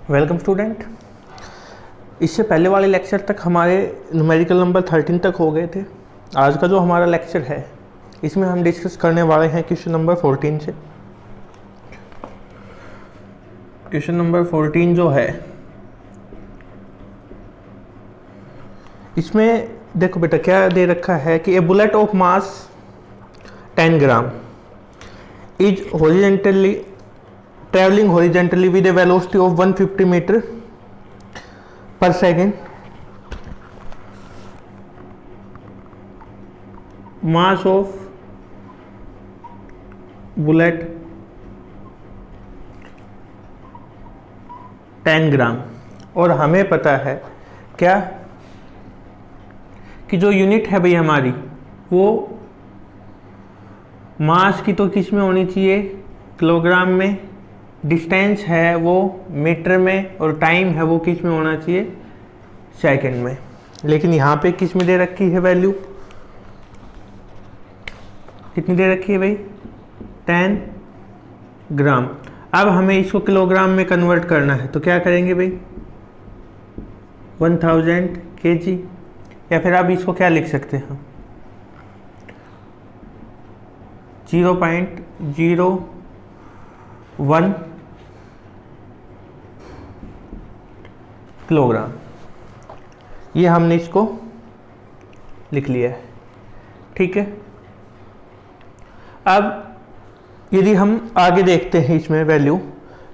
Welcome student. इससे पहले वाले लेक्चर तक हमारे न्यूमेरिकल नंबर 13 तक हो गए थे। आज का जो हमारा लेक्चर है इसमें हम डिस्कस करने वाले हैं क्वेश्चन नंबर 14 से। क्वेश्चन नंबर 14 जो है इसमें देखो बेटा क्या दे रखा है कि a bullet of mass 10 gram is horizontally traveling horizontally with a velocity of 150 meter per second. Mass of bullet 10 ग्राम। और हमें पता है क्या कि जो यूनिट है भाई हमारी वो मास की तो किस में होनी चाहिए, किलोग्राम में, डिस्टेंस है वो मीटर में, और टाइम है वो किस में होना चाहिए, सेकंड में। लेकिन यहाँ पे किस में दे रखी है वैल्यू, कितनी दे रखी है भाई, 10 ग्राम। अब हमें इसको किलोग्राम में कन्वर्ट करना है तो क्या करेंगे भाई, 1000 kg, या फिर आप इसको क्या लिख सकते हैं, 0.01 किलोग्राम। ये हमने इसको लिख लिया है, ठीक है। अब यदि हम आगे देखते हैं इसमें वैल्यू,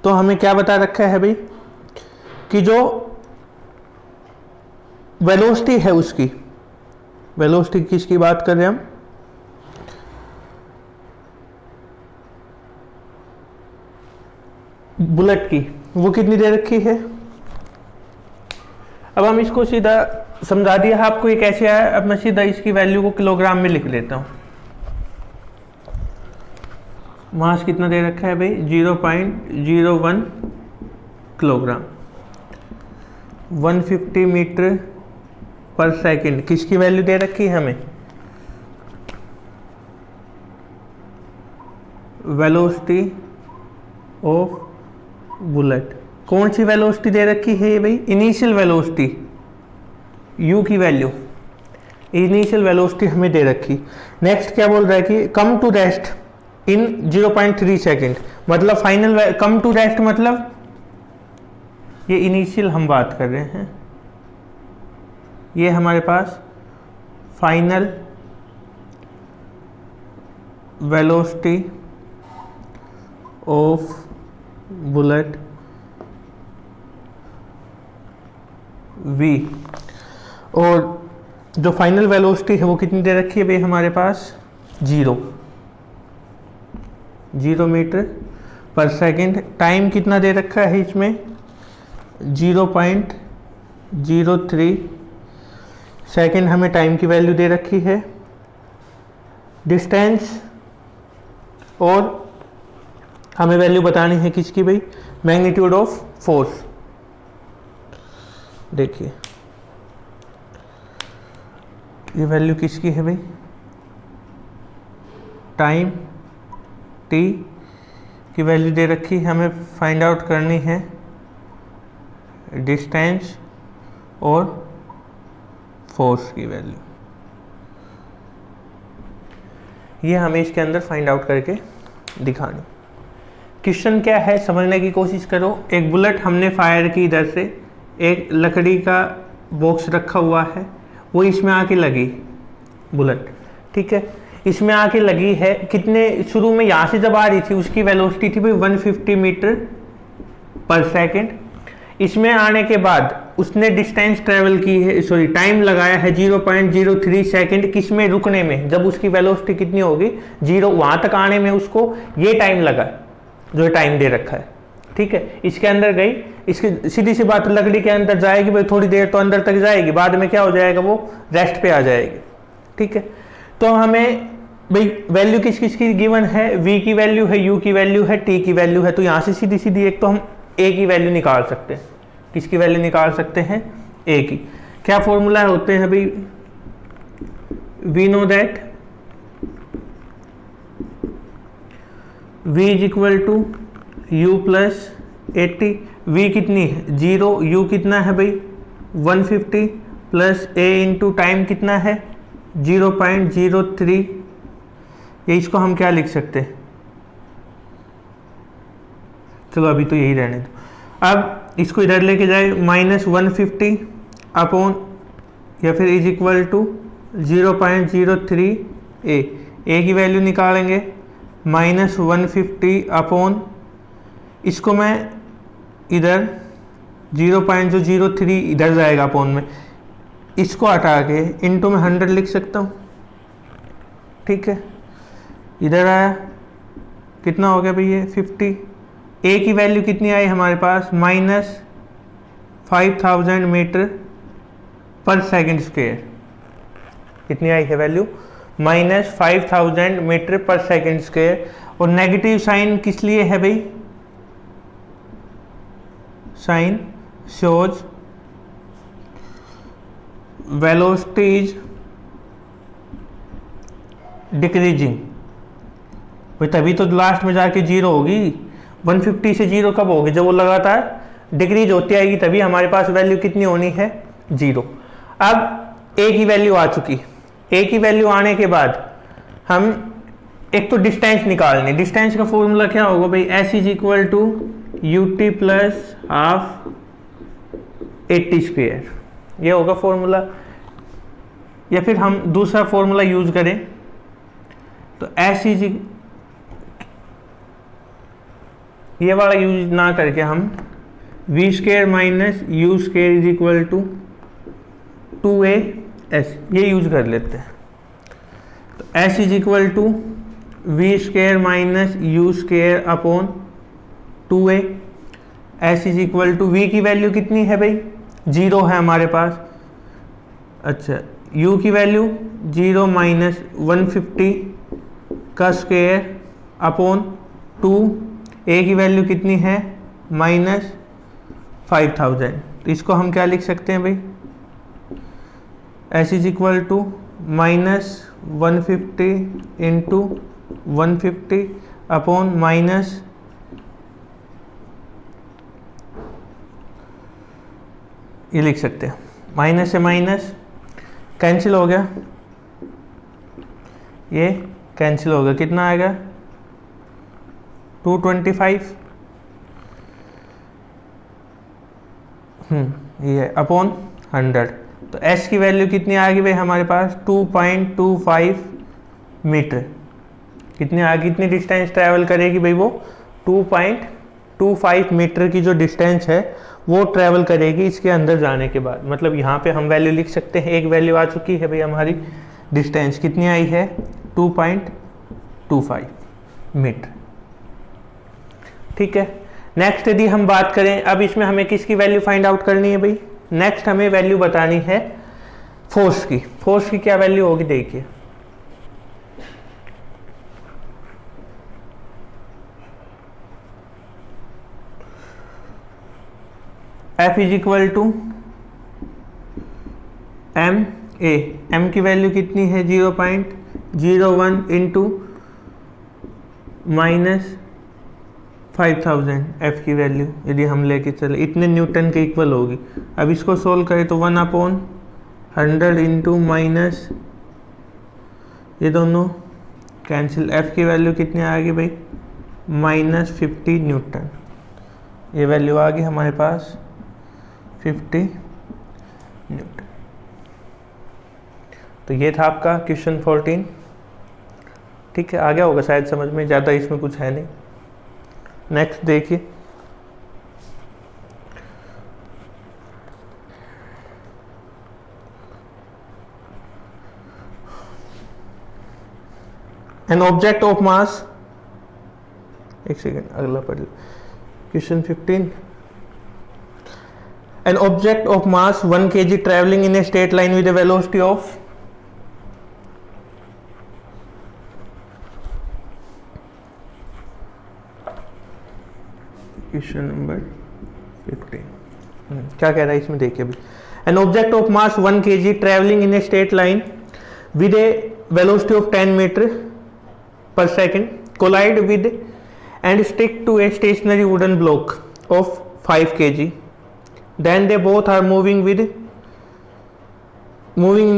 तो हमें क्या बता रखा है भाई कि जो वेलोसिटी है उसकी, वेलोसिटी किसकी बात कर रहे हैं हम, बुलेट की, वो कितनी दे रखी है। अब हम इसको सीधा समझा दिया है आपको ये कैसे आया। अब मैं सीधा इसकी वैल्यू को किलोग्राम में लिख लेता हूँ। मास कितना दे रखा है भाई, 0.01 किलोग्राम, 150 मीटर पर सेकंड किसकी वैल्यू दे रखी है हमें, वेलोसिटी ऑफ बुलेट। कौन सी वेलोसिटी दे रखी है ये भाई, इनिशियल वेलोसिटी, u की वैल्यू, इनिशियल वेलोसिटी हमें दे रखी। नेक्स्ट क्या बोल रहा है कि come to rest in 0.3 second, मतलब फाइनल कम टू रेस्ट, मतलब ये इनिशियल हम बात कर रहे हैं, ये हमारे पास final velocity of bullet v, और जो फाइनल वेलोसिटी है वो कितनी दे रखी है भाई हमारे पास, 0 मीटर पर सेकंड। टाइम कितना दे रखा है इसमें, 0.03 सेकंड हमें टाइम की वैल्यू दे रखी है। डिस्टेंस, और हमें वैल्यू बतानी है किसकी भाई, मैग्नीट्यूड ऑफ फोर्स। देखिए ये वैल्यू किसकी है भाई, टाइम t की वैल्यू दे रखी है, हमें फाइंड आउट करनी है डिस्टेंस और फोर्स की वैल्यू। ये हमें इसके अंदर फाइंड आउट करके दिखानी। क्वेश्चन क्या है समझने की कोशिश करो। एक बुलेट हमने फायर की, इधर से एक लकड़ी का बॉक्स रखा हुआ है, वो इसमें आके लगी बुलेट, ठीक है, इसमें आके लगी है। कितने, शुरू में यहाँ से जब आ रही थी उसकी वेलोसिटी थी भाई 150 मीटर पर सेकंड। इसमें आने के बाद उसने डिस्टेंस ट्रेवल की है, सॉरी टाइम लगाया है 0.03 सेकंड, किसमें, रुकने में। जब उसकी वेलोसिटी कितनी होगी, 0, वहाँ तक आने में उसको ये टाइम लगा जो टाइम दे रखा है, ठीक है। इसके अंदर गई, इसकी सीधी सी बात, लकड़ी के अंदर जाएगी भाई, थोड़ी देर तो अंदर तक जाएगी, बाद में क्या हो जाएगा, वो रेस्ट पे आ जाएगी, ठीक है। तो हमें भाई वैल्यू किस किस की गिवन है, v की वैल्यू है, u की वैल्यू है, t की वैल्यू है। तो यहाँ से सीधी सीधी एक तो हम a की वैल्यू निकाल सकते हैं। किसकी वैल्यू निकाल सकते हैं, a की। क्या फॉर्मूला होते हैं भाई, we know that v is equal to u plus 80, v कितनी है 0, u कितना है भाई 150 प्लस a इंटू टाइम कितना है 0.03, ये इसको हम क्या लिख सकते हैं, चलो अभी तो यही रहने दो। अब इसको इधर लेके जाए -150 अपॉन या फिर इज इक्वल टू 0.03 ए की वैल्यू निकालेंगे -150 अपॉन, इसको मैं इधर 0.03 इधर जाएगा अपॉन में, इसको हटा के इनटू में 100 लिख सकता हूँ, ठीक है। इधर आया कितना हो गया भाई ये 50, ए की वैल्यू कितनी आई हमारे पास -5000 मीटर पर सेकंड स्क्वायर, कितनी आई है value -5000 metre per second square. और नेगेटिव साइन किस लिए है भाई, sign shows velocity is decreasing, भाई तभी तो लास्ट में जाके जीरो होगी। 150 से जीरो कब होगी, जब वो लगातार डिक्रीज होती आएगी, तभी हमारे पास वैल्यू कितनी होनी है 0। अब ए की वैल्यू आ चुकी, ए की वैल्यू आने के बाद हम एक तो डिस्टेंस निकालनी, डिस्टेंस का फॉर्मूला क्या होगा भाई, s is equal to u t plus half 80 square, ये होगा फॉर्मूला। या फिर हम दूसरा फॉर्मूला यूज करें तो एस इज, ये वाला यूज ना करके हम v square minus u square is equal to 2as, ये यूज कर लेते हैं। तो s is equal to v square minus u square upon 2a, s is equal to v की वैल्यू कितनी है भाई 0 है हमारे पास, अच्छा u की वैल्यू 0 माइनस 150 का स्क्वायर अपॉन 2, a की वैल्यू कितनी है -5000, तो इसको हम क्या लिख सकते हैं भाई, s is equal to -150 into 150 upon minus, ये लिख सकते हैं, माइनस से माइनस कैंसिल हो गया, ये कैंसिल हो गया, कितना आएगा 225, ये अपॉन 100, तो s की वैल्यू कितनी आ गई भाई हमारे पास 2.25 मीटर, कितनी आगे, कितनी डिस्टेंस ट्रैवल करेगी भाई वो 2.25 मीटर की जो डिस्टेंस है वो ट्रैवल करेगी इसके अंदर जाने के बाद। मतलब यहाँ पे हम वैल्यू लिख सकते हैं, एक वैल्यू आ चुकी है भाई हमारी, डिस्टेंस कितनी आई है 2.25 मीटर, ठीक है। नेक्स्ट यदि हम बात करें, अब इसमें हमें किसकी वैल्यू फाइंड आउट करनी है भाई, नेक्स्ट हमें वैल्यू बतानी है फोर्स की। फोर्स की क्या वैल्यू होगी देखिए, F is equal to M A, M की वैल्यू कितनी है 0.01 इंटू -5000, एफ की वैल्यू यदि हम लेके चले इतने न्यूटन के इक्वल होगी। अब इसको सोल्व करें तो 1/100 इंटू माइनस, ये दोनों कैंसिल, एफ की वैल्यू कितनी आ गई भाई -50 न्यूटन, ये वैल्यू आ गई हमारे पास 50 न्यूटन। तो ये था आपका क्वेश्चन 14, ठीक है, आ गया होगा शायद समझ में, ज़्यादा इसमें कुछ है नहीं। नेक्स्ट देखिए, एन ऑब्जेक्ट ऑफ मास, एक सेकेंड अगला पढ़ लो, question 15, an object of mass 1 kg traveling in a straight line with a velocity of question number 15, क्या कह रहा है इसमें देखिए अभी, an object of mass 1 kg traveling in a straight line with a velocity of 10 meter per second collide with and stick to a stationary wooden block of 5 kg. Then they both are moving in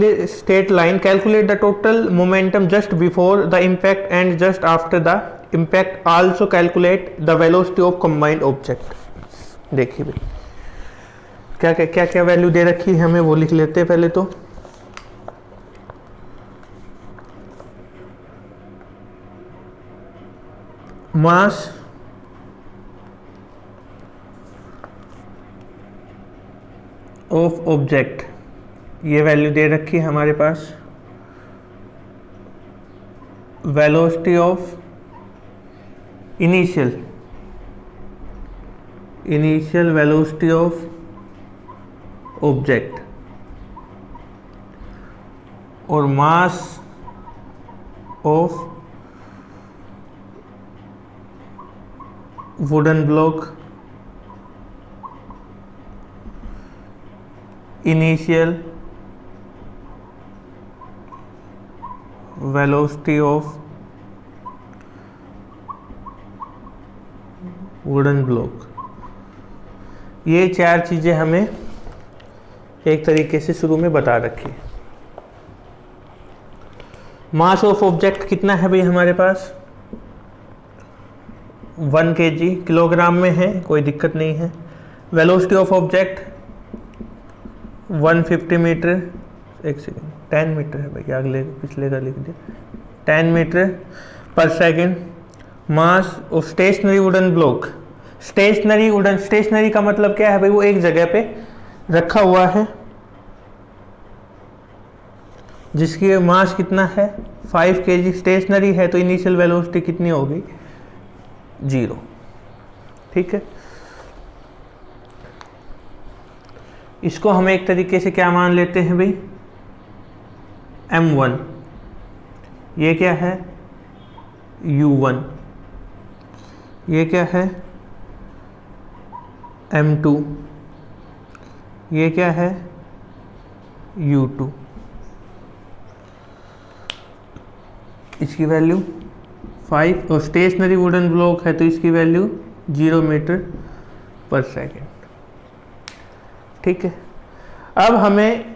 the straight line. Calculate the total momentum just before the impact and just after the impact. Also calculate the velocity of combined object. देखिए भाई क्या क्या value दे रखी है हमें, वो लिख लेते हैं पहले तो। मास ऑफ ऑब्जेक्ट, ये वैल्यू दे रखी है हमारे पास। Velocity of initial velocity of object और mass of wooden block, initial velocity of wooden block. ये चार चीज़ें हमें एक तरीके से शुरू में बता रखी। मास ऑफ ऑब्जेक्ट कितना है भाई हमारे पास, 1 kg, किलोग्राम में है, कोई दिक्कत नहीं है। वेलोसिटी ऑफ ऑब्जेक्ट 150 मीटर, एक सेकेंड 10 मीटर है भाई, अगले पिछले का लिख दिया, 10 मीटर पर second. Mass of stationary wooden block, stationary का मतलब क्या है भाई, वो एक जगह पे रखा हुआ है जिसकी मास कितना है 5 kg। स्टेशनरी है तो इनिशियल वेलोसिटी कितनी होगी, 0। ठीक है, इसको हम एक तरीके से क्या मान लेते हैं भाई, m1। ये क्या है, u1। ये क्या है, m2। ये क्या है, u2। इसकी वैल्यू 5 और स्टेशनरी वुडन ब्लॉक है तो इसकी वैल्यू 0 मीटर पर सेकेंड। ठीक है, अब हमें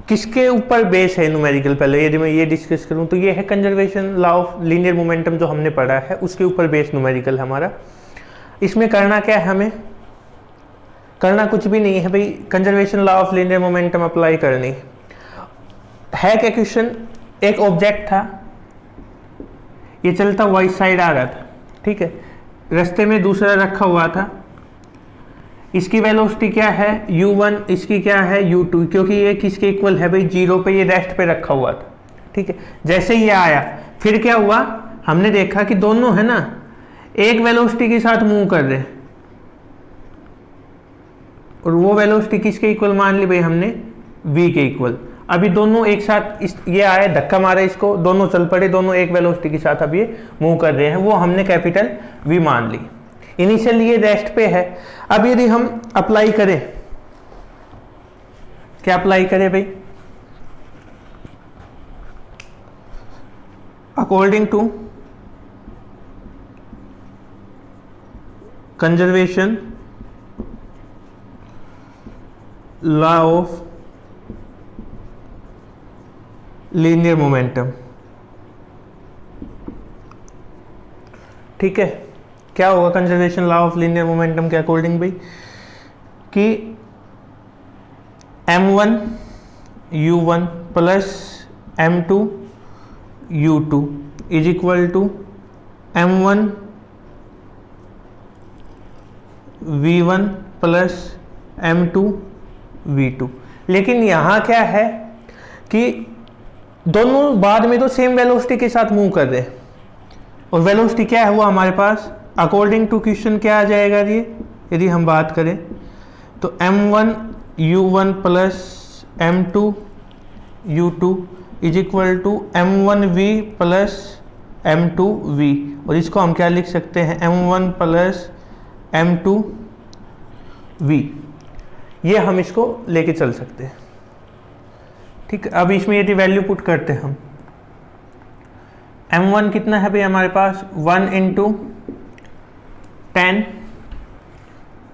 किसके ऊपर बेस है न्यूमेरिकल, पहले यदि मैं ये डिस्कस करूं तो ये है conservation law of linear momentum जो हमने पढ़ा है, उसके ऊपर बेस न्यूमेरिकल हमारा। इसमें करना क्या है, हमें करना कुछ भी नहीं है भाई, conservation law of linear momentum apply करनी है। क्या क्वेश्चन, एक ऑब्जेक्ट था, ये चलता हुआ इस साइड आ रहा था, ठीक है, रास्ते में दूसरा रखा हुआ था, इसकी वेलोसिटी क्या है u1, इसकी क्या है u2, क्योंकि ये किसके इक्वल है भाई, 0 पे, ये रेस्ट पे रखा हुआ था। ठीक है, जैसे ये आया फिर क्या हुआ, हमने देखा कि दोनों है ना एक वेलोसिटी के साथ मूव कर रहे हैं, और वो वेलोसिटी किसके इक्वल मान ली भाई हमने, v के इक्वल। अभी दोनों एक साथ ये आए, धक्का मारे इसको, दोनों चल पड़े, दोनों एक वेलोसिटी के साथ अब ये मूव कर रहे हैं, वो हमने कैपिटल v मान ली। इनिशियली ये रेस्ट पे है। अब यदि हम अप्लाई करें, क्या अप्लाई करें भाई, according to conservation law of linear momentum. ठीक है, क्या होगा conservation law of linear momentum के अकॉर्डिंग भाई, कि m1 u1 plus m2 u2 is equal to m1 v1 plus m2 v2। लेकिन यहाँ क्या है कि दोनों बाद में तो सेम वेलोसिटी के साथ मूव कर रहे हैं, और वेलोसिटी क्या है वो हमारे पास अकॉर्डिंग टू क्वेश्चन क्या आ जाएगा, ये यदि हम बात करें तो m1 u1 plus m2 u2 is equal to m1 v plus m2 v, और इसको हम क्या लिख सकते हैं, m1 प्लस m2 v। ये हम इसको लेके चल सकते हैं। ठीक, अब इसमें यदि वैल्यू पुट करते हैं हम, m1 कितना है भाई हमारे पास, 1 × 10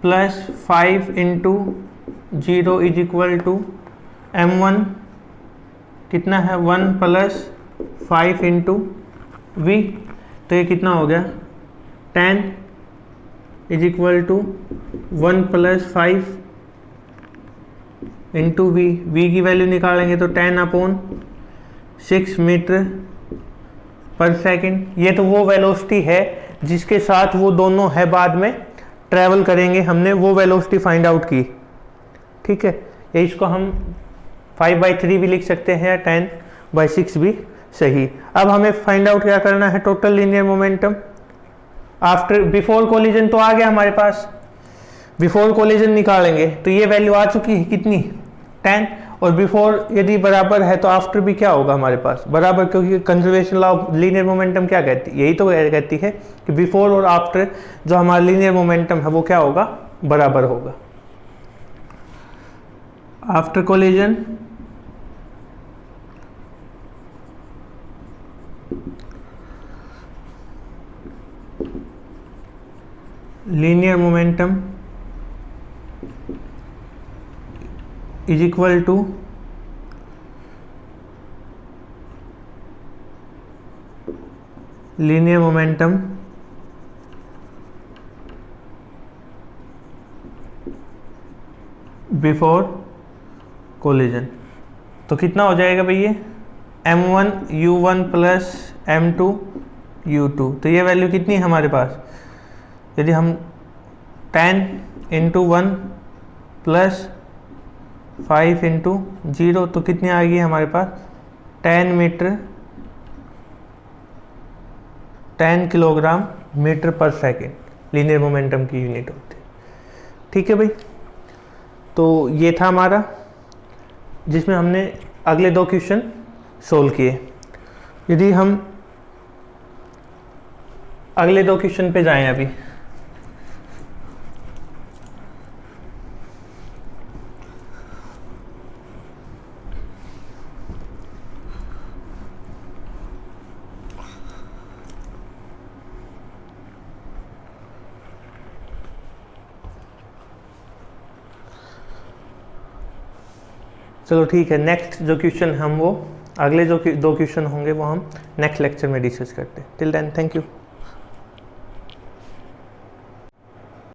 plus 5 into 0 is equal to m1 कितना है 1 प्लस 5 इंटू वी, तो ये कितना हो गया 10 is equal to 1 plus 5 into V, V की वैल्यू निकालेंगे तो 10/6 मीटर पर सेकंड। ये तो वो वेलोसिटी है जिसके साथ वो दोनों है बाद में ट्रैवल करेंगे, हमने वो वेलोसिटी फाइंड आउट की, ठीक है। ये इसको हम 5/3 भी लिख सकते हैं या 10/6 भी सही। अब हमें फाइंड आउट क्या करना है, total linear momentum after before collision तो आ गया हमारे पास, बिफोर कोलिजन निकालेंगे तो ये वैल्यू आ चुकी है कितनी 10, और बिफोर यदि बराबर है तो आफ्टर भी क्या होगा हमारे पास बराबर, क्योंकि conservation law of linear momentum क्या कहती है, यही तो कहती है कि बिफोर और आफ्टर जो हमारा लीनियर मोमेंटम है वो क्या होगा बराबर होगा। After collision linear momentum is equal to linear momentum before collision। तो कितना हो जाएगा भैया m1 u1 plus m2 u2, तो ये वैल्यू कितनी है हमारे पास, यदि हम 10 इंटू 1 प्लस 5 इंटू 0 तो कितनी आ गई हमारे पास 10 मीटर 10 किलोग्राम मीटर पर सेकेंड लीनियर मोमेंटम की यूनिट होती है, ठीक है भाई। तो ये था हमारा जिसमें हमने अगले 2 क्वेश्चन सोल्व किए। यदि हम अगले 2 क्वेश्चन पे जाएं अभी, चलो ठीक है, नेक्स्ट जो क्वेश्चन हम वो अगले जो 2 क्वेश्चन होंगे वो हम नेक्स्ट लेक्चर में डिस्कस करते हैं। Till then thank you.